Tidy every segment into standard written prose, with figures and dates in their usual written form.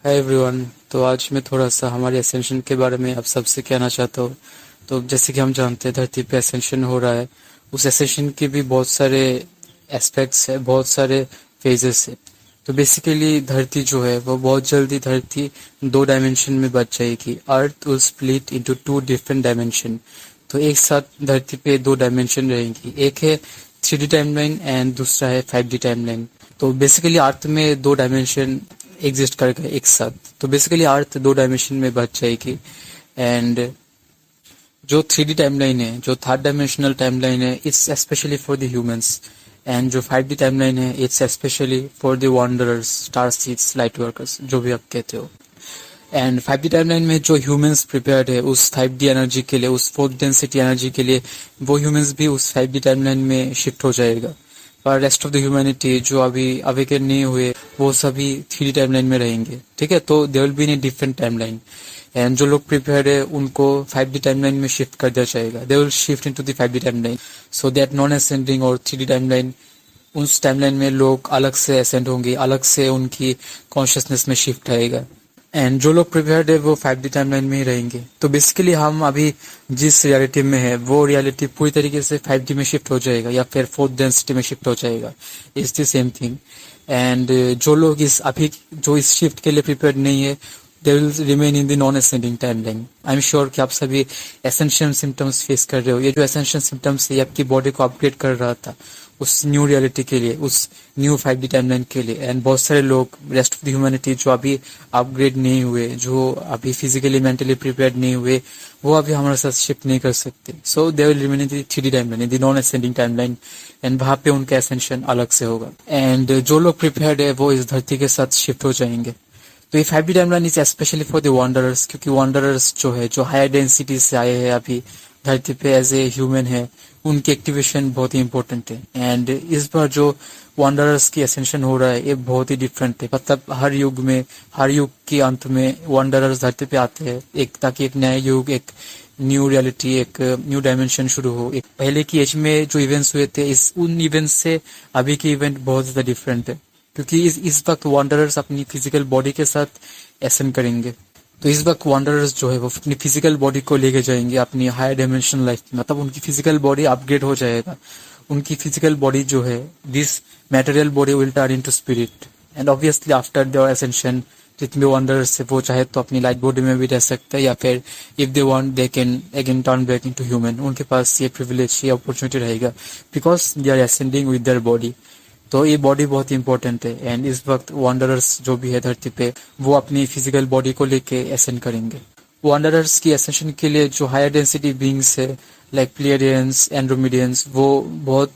Hi everyone. तो आज मैं थोड़ा सा हमारे एसेंशन के बारे में आप सबसे कहना चाहता हूँ। तो जैसे कि हम जानते हैं धरती पे एसेंशन हो रहा है। उस एसेंशन के भी बहुत सारे एस्पेक्ट्स है, बहुत सारे फेजेस है। तो बेसिकली धरती जो है वो बहुत जल्दी धरती दो डायमेंशन में बच जाएगी। Earth will split into two different dimension. तो एक साथ धरती पे दो डायमेंशन रहेंगी, एक है 3D टाइमलाइन एंड दूसरा है 5D टाइमलाइन। तो बेसिकली अर्थ में दो डायमेंशन एग्जिस्ट कर गए एक साथ। तो बेसिकली अर्थ दो डायमेंशन में बच जाएगी। एंड जो 3D टाइमलाइन है, जो थर्ड डायमेंशनल टाइमलाइन है, it's specially for the humans. And जो 5D टाइमलाइन है, it's specially for the wanderers, star seeds, light workers, जो भी आप कहते हो। एंड 5D टाइमलाइन में जो ह्यूमंस प्रिपेयर्ड है उस 5D एनर्जी के लिए, उस फोर्थ डेंसिटी एनर्जी के लिए, वो ह्यूमंस भी उस 5D टाइमलाइन में शिफ्ट हो जाएगा। पर रेस्ट ऑफ द ह्यूमैनिटी जो अभी अवेकन नहीं हुए वो सभी 3D टाइमलाइन में रहेंगे। ठीक है, तो they will be in a different timeline. And जो लोग प्रिपेयर्ड है उनको 5D टाइमलाइन में शिफ्ट कर दिया जाएगा। They will shift into the 5D timeline so that non ascending और 3D टाइमलाइन, उस टाइमलाइन में लोग अलग से असेंड होंगे, अलग से उनकी कॉन्शियसनेस में शिफ्ट आएगा। एंड जो लोग प्रिपेयर्ड है वो 5D टाइमलाइन में ही रहेंगे। तो बेसिकली हम अभी जिस रियलिटी में है वो रियलिटी पूरी तरीके से 5D में शिफ्ट हो जाएगा या फिर फोर्थ डेंसिटी में शिफ्ट हो जाएगा। It's the same thing. And जो लोग इस अभी जो इस शिफ्ट के लिए प्रिपेयर्ड नहीं है, दे will remain in the non ascending timeline. I am sure कि आप सभी एसेंशियल सिम्टम्स फेस कर रहे हो। ये जो एसेंशियल सिम्टम्स है ये आपकी बॉडी को अपग्रेड कर रहा था उस न्यू रियलिटी के लिए, उस न्यू 5D टाइमलाइन के लिए। एंड बहुत सारे लोग रेस्ट ऑफ द ह्यूमैनिटी जो अभी अपग्रेड नहीं हुए, जो अभी फिजिकली मेंटली प्रिपेयर्ड नहीं हुए, वो अभी हमारे साथ शिफ्ट नहीं कर सकते। So they will remain in the 3D timeline, in the non ascending timeline. And वहां पे उनका एसेंशन अलग से होगा। एंड जो लोग प्रिपेयर्ड है वो इस धरती के साथ शिफ्ट हो जाएंगे। तो ये 5D timeline is specially for the wanderers, क्योंकि वॉन्डरर्स जो है, जो हायर डेंसिटी से आए हैं अभी धरती पे एज ए ह्यूमन है, उनकी एक्टिवेशन बहुत ही इंपॉर्टेंट है। एंड इस बार जो वॉन्डरर्स की असेंशन हो रहा है ये बहुत ही डिफरेंट है। मतलब हर युग में, हर युग के अंत में वॉन्डरर्स धरती पे आते हैं, एक ताकि एक नया युग, एक न्यू रियलिटी, एक न्यू डायमेंशन शुरू हो। एक पहले की एज में जो इवेंट्स हुए थे, इस उन इवेंट्स से अभी के इवेंट बहुत ज्यादा डिफरेंट है, क्योंकि इस वक्त वॉन्डरर्स अपनी फिजिकल बॉडी के साथ एसेंड करेंगे। तो इस वक्त वॉन्डरर्स जो है वो अपनी फिजिकल बॉडी को लेके जाएंगे अपनी हायर डायमेंशन लाइफ में। मतलब उनकी फिजिकल बॉडी अपग्रेड हो जाएगा। उनकी फिजिकल बॉडी जो है, this material body will turn into spirit. And obviously after their ascension, जितने वॉन्डरर्स है वो चाहे तो अपनी लाइट बॉडी में भी रह सकते हैं, या फिर if they want they can again turn back into human. उनके पास ये प्रिविलेज, ये अपॉर्चुनिटी रहेगा, because they are ascending with their body. तो ये बॉडी बहुत इंपॉर्टेंट है। एंड इस वक्त वॉन्डरर्स जो भी है धरती पे, वो अपनी फिजिकल बॉडी को लेके एसेंड करेंगे। वॉन्डरर्स की एसेंशन के लिए जो हायर डेंसिटी बींग्स है लाइक प्लेयरियंस, एंड्रोमिडियंस, वो बहुत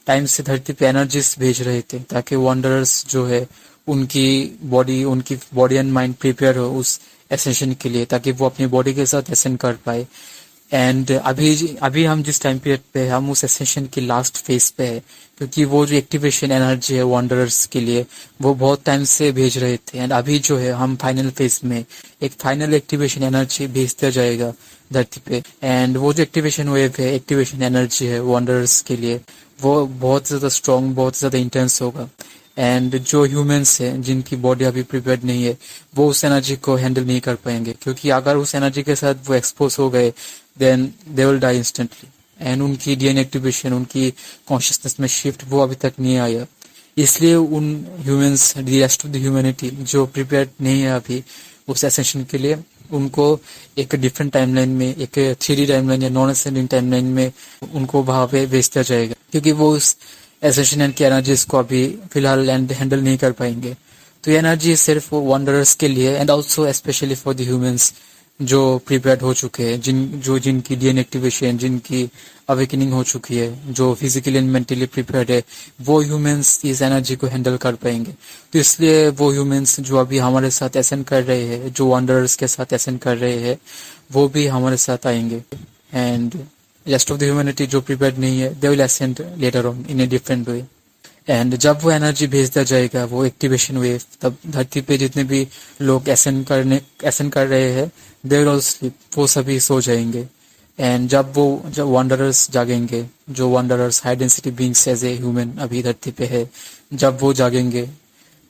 टाइम से धरती पे एनर्जीज भेज रहे थे ताकि वॉन्डरर्स जो है उनकी बॉडी एंड माइंड प्रिपेयर हो उस एसेंशन के लिए, ताकि वो अपनी बॉडी के साथ एसेंड कर पाए। एंड अभी अभी हम जिस टाइम पीरियड पे है, हम उस एसेंशन की लास्ट फेज पे है, क्योंकि वो जो एक्टिवेशन एनर्जी है वॉन्डरर्स के लिए वो बहुत टाइम से भेज रहे थे। एंड अभी जो है हम फाइनल फेज में, एक फाइनल एक्टिवेशन एनर्जी भेज दिया जाएगा धरती पे। एंड वो जो एक्टिवेशन वेव है, एक्टिवेशन एनर्जी है वॉन्डरर्स के लिए, वो बहुत ज्यादा स्ट्रॉन्ग, बहुत ज्यादा इंटेंस होगा। एंड जो ह्यूमंस हैं जिनकी बॉडी अभी प्रिपेयर्ड नहीं है, वो उस एनर्जी को हैंडल नहीं कर पाएंगे, क्योंकि अगर उस एनर्जी के साथ वो एक्सपोज हो गए then they will die instantly. And उनकी डीएनए एक्टिवेशन, उनकी कॉन्शियसनेस में शिफ्ट वो अभी तक नहीं आया। इसलिए उन humans, the rest of the humanity जो प्रिपेयर्ड नहीं है अभी उस एसेंशन के लिए, उनको एक डिफरेंट टाइमलाइन में, एक 3D टाइमलाइन या नॉन असेंडिंग टाइमलाइन में उनको वहां पे भेज दिया जाएगा, क्योंकि वो उस एसेंशन की एनर्जीज को अभी फिलहाल हैंडल नहीं कर पाएंगे। तो ये एनर्जी सिर्फ वॉन्डरर्स के लिए and also specially for the humans जो प्रिपेयर्ड हो चुके हैं, जिनकी डीएनए एक्टिवेशन, जिनकी अवेकनिंग हो चुकी है, जो फिजिकली एंड मेंटली प्रिपेयर्ड है, वो ह्यूमंस इस एनर्जी को हैंडल कर पाएंगे। तो इसलिए वो ह्यूमंस जो अभी हमारे साथ एसेंड कर रहे हैं, जो वॉन्डरर्स के साथ एसेंड कर रहे हैं, वो भी हमारे साथ आएंगे। And rest of the humanity जो प्रिपेयर्ड नहीं है, they will ascend later on in a different way. And जब वो एनर्जी भेज दिया जाएगा, वो एक्टिवेशन वेव, तब धरती पे जितने भी लोग एसेंड कर रहे हैं, दे विल ऑल स्लीप, वो सभी सो जाएंगे। एंड जब वॉन्डरर्स जागेंगे, जो wanderers high density beings as a human अभी धरती पे है, जब वो जागेंगे,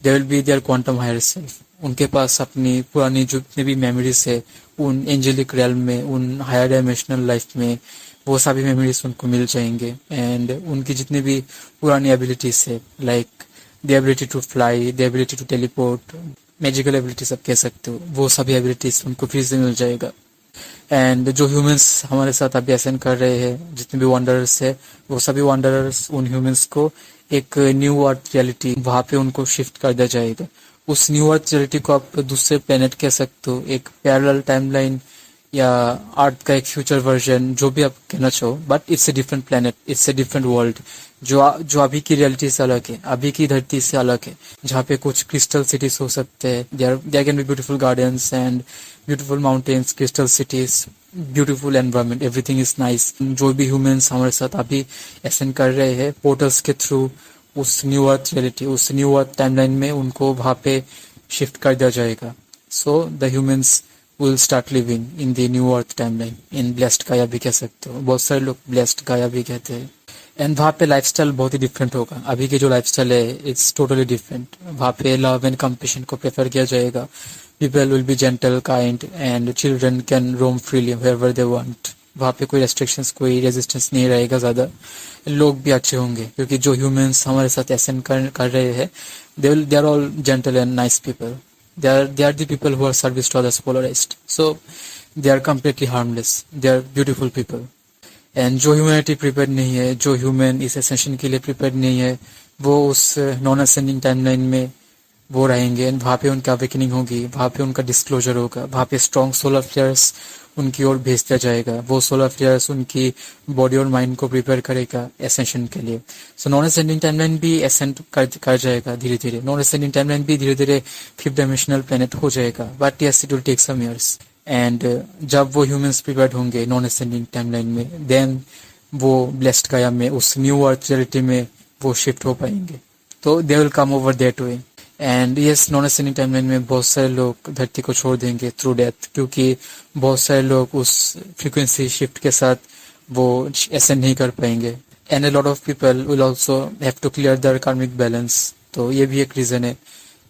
they will be their quantum higher self. उनके पास अपनी पुरानी जितने भी मेमोरीज है उन एंजेलिक realm में, उन हायर डायमेंशनल लाइफ में, वो सभी मेमोरीज उनको मिल जाएंगे। एंड उनकी जितनी भी पुरानी एबिलिटीज है, like the ability to fly, the ability to teleport, magical abilities आप कह सकते हो, वो सभी एबिलिटीज उनको फिर से मिल जाएगा। एंड जो ह्यूमंस हमारे साथ अभी असेंड कर रहे हैं, जितने भी वंडरर्स है, वो सभी वंडरर्स उन ह्यूमंस को एक न्यू अर्थ रियलिटी वहां पे उनको शिफ्ट कर दिया जाएगा। उस न्यू अर्थ रियलिटी को आप दूसरे प्लेनेट कह सकते हो, एक पैरेलल टाइमलाइन या अर्थ का एक फ्यूचर वर्जन, जो भी आप कहना चाहो, but it's a different planet, it's a different world. जो अभी की रियलिटी से अलग है, अभी की धरती से अलग है, जहाँ पे कुछ क्रिस्टल सिटीज हो सकते हैं, there can be beautiful gardens and beautiful mountains, crystal cities, beautiful environment, everything is nice. जो भी ह्यूमंस हमारे साथ अभी एसेंड कर रहे हैं पोर्टल्स के थ्रू उस न्यू अर्थ रियलिटी, उस न्यू अर्थ टाइमलाइन में, उनको वहां पे शिफ्ट कर दिया जाएगा। So the humans will start living in the new earth timeline, in blessed गाया भी कह सकते हो, बहुत सारे लोग ब्लेस्ड गाया भी कहते हैं। एंड वहाँ पे लाइफस्टाइल बहुत ही डिफरेंट होगा, अभी के जो लाइफस्टाइल है इट्स टोटली डिफरेंट। वहाँ पे लव एंड कंपैशन को प्रेफर किया जाएगा, people will be gentle, kind and children can Rome freely wherever they want. वहाँ पे कोई रेस्ट्रिक्शंस, कोई रेजिस्टेंस नहीं रहेगा ज्यादा। लोग भी अच्छे होंगे, क्योंकि जो ह्यूमंस हमारे साथ एसेंड कर रहे हैं, they are all gentle and nice people. they are the people who are service to others polarized, so they are completely harmless, they are beautiful people। And जो ह्यूमैनिटी प्रिपेयर नहीं है, जो human इस ascension के लिए prepare नहीं है, वो उस नॉन असेंडिंग टाइमलाइन में वो रहेंगे। एंड वहाँ पे उनका अवेकनिंग होगी, वहाँ पे उनका डिस्क्लोजर होगा, वहाँ पे स्ट्रॉन्ग सोलर फ्लेयर्स उनकी ओर भेज दिया जाएगा। वो सोलर फ्लेयर्स उनकी बॉडी और माइंड को प्रिपेयर करेगा एसेंशन के लिए। सो नॉन असेंडिंग टाइमलाइन भी एसेंड कर जाएगा धीरे धीरे, नॉन असेंडिंग टाइमलाइन भी धीरे धीरे फिफ्थ डायमेंशनल प्लेनेट हो जाएगा, but yes it will take some years. And जब वो ह्यूमंस प्रिपेयर्ड होंगे नॉन असेंडिंग टाइमलाइन में, देन वो ब्लेस्ड गाया में, उस न्यू अर्थ रियलिटी में वो शिफ्ट हो पाएंगे। तो they will come over that way. And yes, non ascending timeline में बहुत सारे लोग धरती को छोड़ देंगे थ्रू डेथ, क्योंकि बहुत सारे लोग उस फ्रीक्वेंसी शिफ्ट के साथ वो असेंड नहीं कर पाएंगे। And a lot of people will also have to clear their karmic balance, तो ये भी एक रीजन है।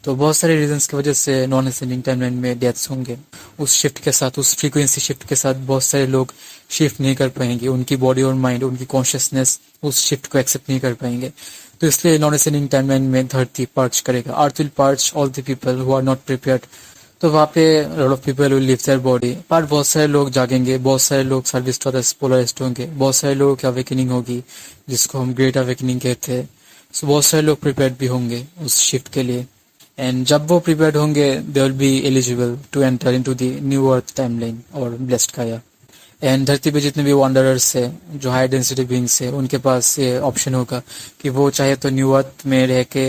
तो बहुत सारे रीजंस की वजह से नॉन असेंडिंग टाइमलाइन में डेथ्स होंगे। उस शिफ्ट के साथ, उस फ्रीक्वेंसी शिफ्ट के साथ बहुत सारे लोग शिफ्ट नहीं कर पाएंगे, उनकी बॉडी और माइंड, उनकी कॉन्शियसनेस उस शिफ्ट को एक्सेप्ट नहीं कर पाएंगे। तो इसलिए नॉन असेंडिंग टाइमलाइन में धरती पर्च करेगा, earth will purge all the people who are not prepared. तो वहाँ पे lot of people will leave their body, पर बहुत सारे लोग जागेंगे, बहुत सारे लोग सर्विस टू अदर्स पोलराइज्ड होंगे, बहुत सारे लोगों की अवेकनिंग होगी, जिसको हम ग्रेट अवेकनिंग कहते हैं। सो बहुत सारे लोग प्रिपेयर्ड भी होंगे उस शिफ्ट के लिए। एंड जब वो प्रिपेयर्ड होंगे, they will be eligible to enter into the new earth timeline और ब्लेस्ड गाया। एंड धरती पे जितने भी वंडरर्स है, जो हाई डेंसिटी बीइंग्स है, उनके पास ये ऑप्शन होगा कि वो चाहे तो न्यू अर्थ में रह के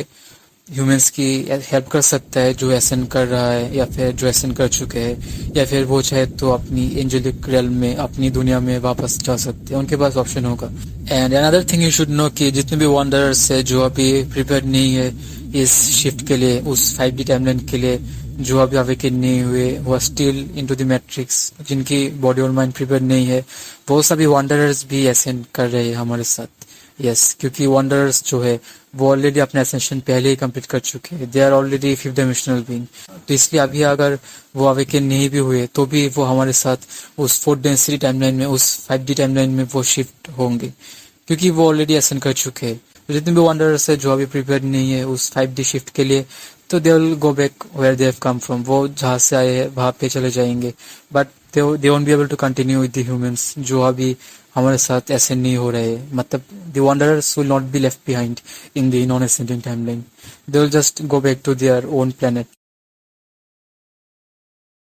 ह्यूमंस की हेल्प कर सकता है जो एसेंड कर रहा है, या फिर जो एसेंड कर चुके हैं, या फिर वो चाहे तो अपनी एंजेलिक रियल्म में, अपनी दुनिया में वापस जा सकते हैं, उनके पास ऑप्शन होगा। And another thing you should know कि जितने भी वंडरर्स है जो अभी प्रिपेयर नहीं है इस शिफ्ट के लिए, उस 5D टाइमलाइन के लिए, जो अभी अवेकन नहीं हुए, वो स्टिल इनटू द मैट्रिक्स, जिनकी बॉडी और माइंड प्रिपेयर नहीं है, वो सभी वंडरर्स भी एसेंड कर रहे हैं हमारे साथ। यस, क्योंकि वंडरर्स जो है वो ऑलरेडी अपना एसेंशन पहले ही कंप्लीट कर चुके हैं, they are already fifth dimensional being. तो इसलिए अभी अगर वो अवेकन नहीं भी हुए, तो भी वो हमारे साथ उस फोर्थ डेंसिटी टाइमलाइन में, उस 5D टाइमलाइन में वो शिफ्ट होंगे, क्योंकि वो ऑलरेडी एसेंड कर चुके हैं। तो जितने भी वंडरर्स है जो अभी प्रिपेयर नहीं है उस 5D शिफ्ट के लिए, तो they will go back where they have come from, वो जहाँ से आए हैं वहाँ पे चले जाएंगे, but they won't be able to continue with the humans जो अभी हमारे साथ ऐसे नहीं हो रहे। मतलब the wanderers will not be left behind in the non ascending timeline, they will just go back to their own planet